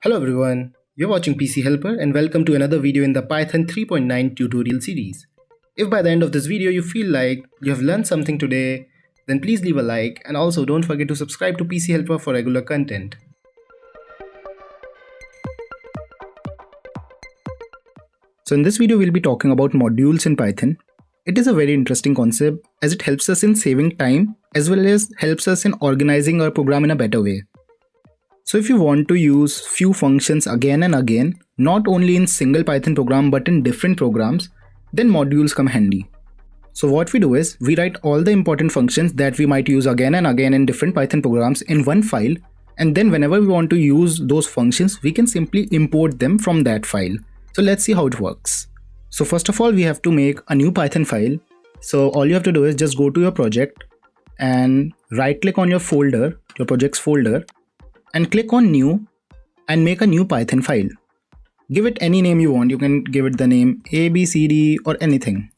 Hello everyone, you're watching PC Helper and welcome to another video in the Python 3.9 tutorial series. If by the end of this video you feel like you have learned something today, then please leave a like and also don't forget to subscribe to PC Helper for regular content. So in this video we'll be talking about modules in Python. It is a very interesting concept as it helps us in saving time as well as helps us in organizing our program in a better way. So if you want to use few functions again and again, not only in single Python program but in different programs, then modules come handy. So what we do is we write all the important functions that we might use again and again in different Python programs in one file, and then whenever we want to use those functions, we can simply import them from that file. So let's see how it works. So first of all, we have to make a new Python file. So all you have to do is just go to your project and right click on your folder, your project's folder, and click on new and make a new Python file. Give it any name you want. You can give it the name ABCD or anything.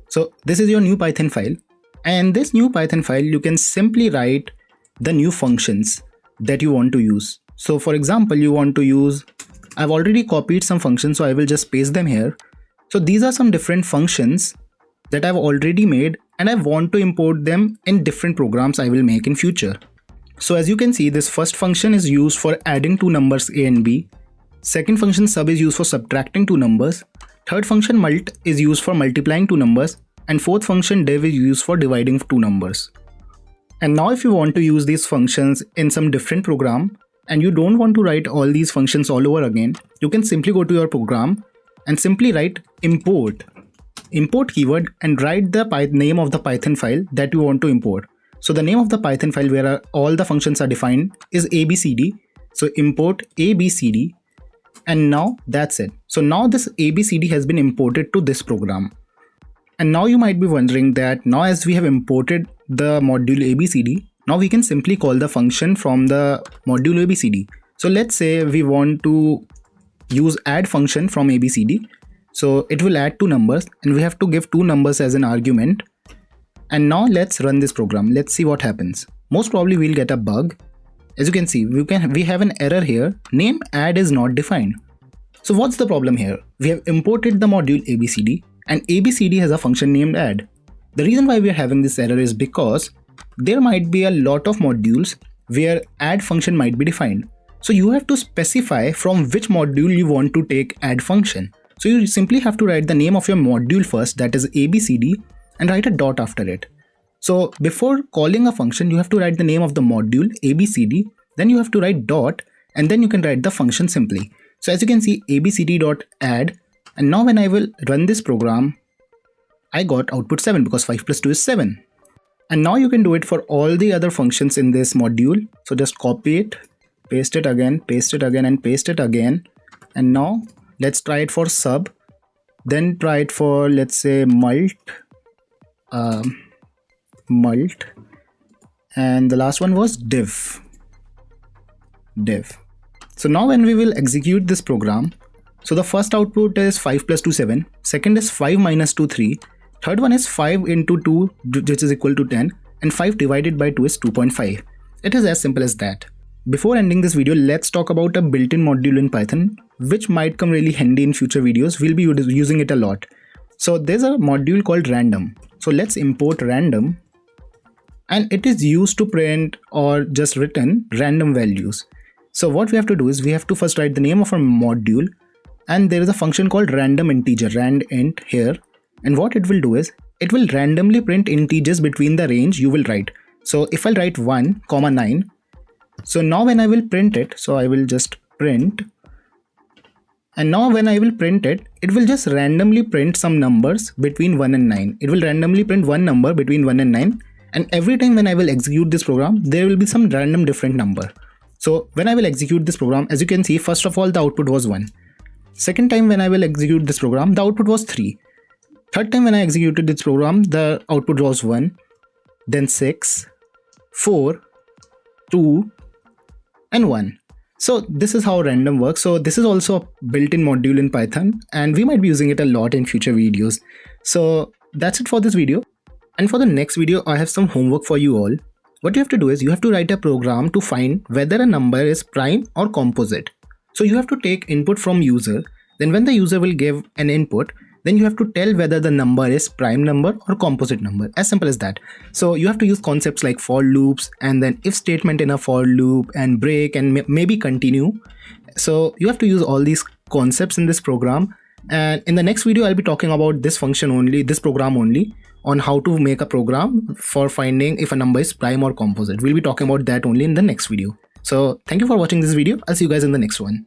So this is your new Python file, and this new Python file you can simply write the new functions that you want to use. So for example, you want to use, I've already copied some functions, so I will just paste them here. So these are some different functions that I've already made and I want to import them in different programs I will make in future. So as you can see, this first function is used for adding two numbers a and b. Second function sub is used for subtracting two numbers. Third function mult is used for multiplying two numbers. And fourth function div is used for dividing two numbers. And now if you want to use these functions in some different program and you don't want to write all these functions all over again, you can simply go to your program and simply write import keyword and write the name of the Python file that you want to import. So the name of the Python file where all the functions are defined is ABCD. So import ABCD, and now that's it. So now this ABCD has been imported to this program. And now you might be wondering that now as we have imported the module ABCD, now we can simply call the function from the module ABCD. So let's say we want to use add function from ABCD. So it will add two numbers and we have to give two numbers as an argument. And now let's run this program. Let's see what happens. Most probably we'll get a bug. As you can see, we have an error here. Name add is not defined. So what's the problem here? We have imported the module ABCD and ABCD has a function named add. The reason why we are having this error is because there might be a lot of modules where add function might be defined. So you have to specify from which module you want to take add function. So you simply have to write the name of your module first, that is ABCD, and write a dot after it. So before calling a function, you have to write the name of the module ABCD, then you have to write dot, and then you can write the function simply. So as you can see, abcd.add, and now when I will run this program, I got output 7 because 5 plus 2 is 7. And now you can do it for all the other functions in this module. So just copy it, paste it again, and paste it again. And now let's try it for sub, then try it for, let's say, mult, and the last one was div. So now when we will execute this program, so the first output is 5 plus 2 7, second is 5 minus 2 3, third one is 5 into 2 which is equal to 10, and 5 divided by 2 is 2.5. It is as simple as that. Before ending this video, let's talk about a built-in module in Python which might come really handy in future videos. We'll be using it a lot. So there's a module called random. So let's import random, and it is used to print or just written random values. So what we have to do is we have to first write the name of our module, and there is a function called random integer, randint here, and what it will do is it will randomly print integers between the range you will write. So if I'll write 1, 9, so now when I will print it, so I will just print, and now when I will print it, it will just randomly print some numbers between 1 and 9. It will randomly print one number between 1 and 9, and every time when I will execute this program, there will be some random different number. So when I will execute this program, as you can see, first of all the output was 1. Second time when I will execute this program, the output was 3. Third time when I executed this program, the output was 1, then 6, 4, 2, and 1. So this is how random works. So this is also a built-in module in Python, and we might be using it a lot in future videos. So that's it for this video. And for the next video, I have some homework for you all. What you have to do is you have to write a program to find whether a number is prime or composite. So you have to take input from user. Then when the user will give an input, then you have to tell whether the number is prime number or composite number. As simple as that. So you have to use concepts like for loops and then if statement in a for loop and break and maybe continue. So you have to use all these concepts in this program. And in the next video, I'll be talking about this function only, this program only, on how to make a program for finding if a number is prime or composite. We'll be talking about that only in the next video. So thank you for watching this video. I'll see you guys in the next one.